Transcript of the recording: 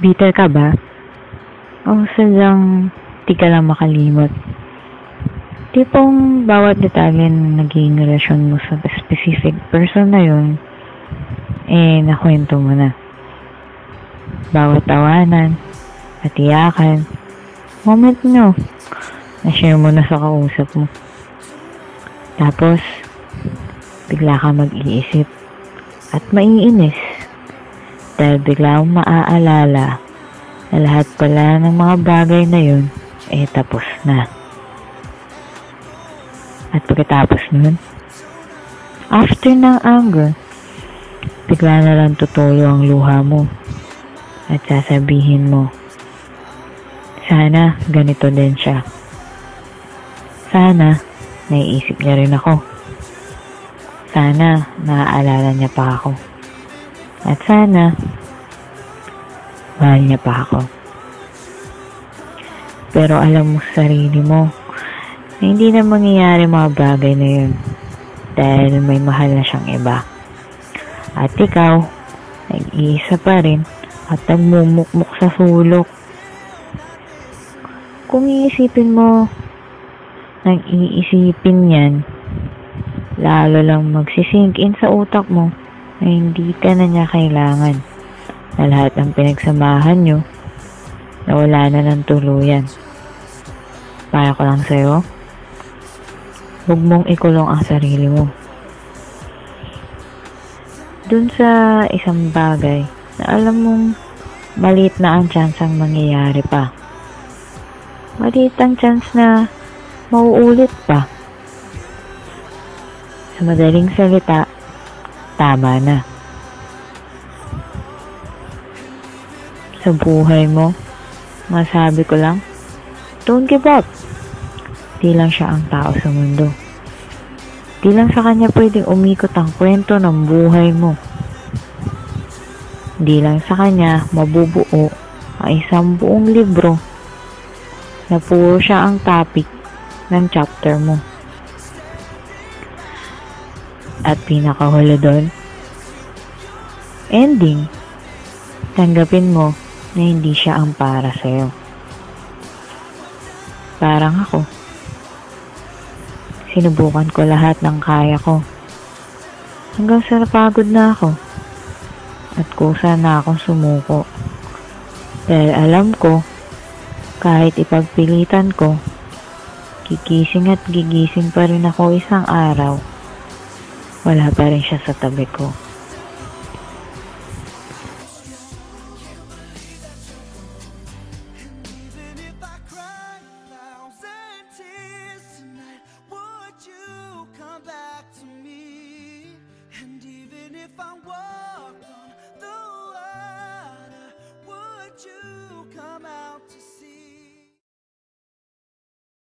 Bitter ka ba? O sadyang di ka lang makalimot? Tipong bawat detalye ng naging relasyon mo sa specific person na yun, nakwento mo na. Bawat tawanan, at iyakan, moment nyo, na-share mo na sa kausap mo. Tapos, bigla ka mag-iisip at maiinis dahil bigla mong maaalala na lahat pala ng mga bagay na yun tapos na. At pagkatapos nun, after ng anger, bigla na lang tutulo ang luha mo at sasabihin mo, sana ganito din siya. Sana naiisip niya rin ako. Sana naaalala niya pa ako. At sana mahal niya pa ako. Pero alam mo sa sarili mo na hindi na mangyayari mga bagay na yun dahil may mahal na siyang iba. At ikaw, nag-iisa pa rin at nagmumukmuk sa sulok. Kung iisipin mo, nang iisipin yan, lalo lang magsisink in sa utak mo na hindi ka na niya kailangan, na lahat ng pinagsamahan nyo, na wala na ng tuluyan. Para ko lang sa'yo, huwag mong ikulong ang sarili mo. Dun sa isang bagay na alam mong maliit na ang chance ang mangyayari pa. Maliit ang chance na mauulit pa. Sa madaling salita, tama na. Sa buhay mo, masabi ko lang, don't give up. Di lang siya ang tao sa mundo. Di lang sa kanya pwedeng umikot ang kwento ng buhay mo. Di lang sa kanya mabubuo ang isang buong libro na puro siya ang topic ng chapter mo. At pinakahuli doon, ending, tanggapin mo na hindi siya ang para sa'yo. Parang ako, sinubukan ko lahat ng kaya ko. Hanggang sa napagod na ako. At kusa na akong sumuko. Dahil alam ko, kahit ipagpilitan ko, gigising at gigising pa rin ako isang araw. Wala pa rin siya sa tabi ko. If I walked on the water, would you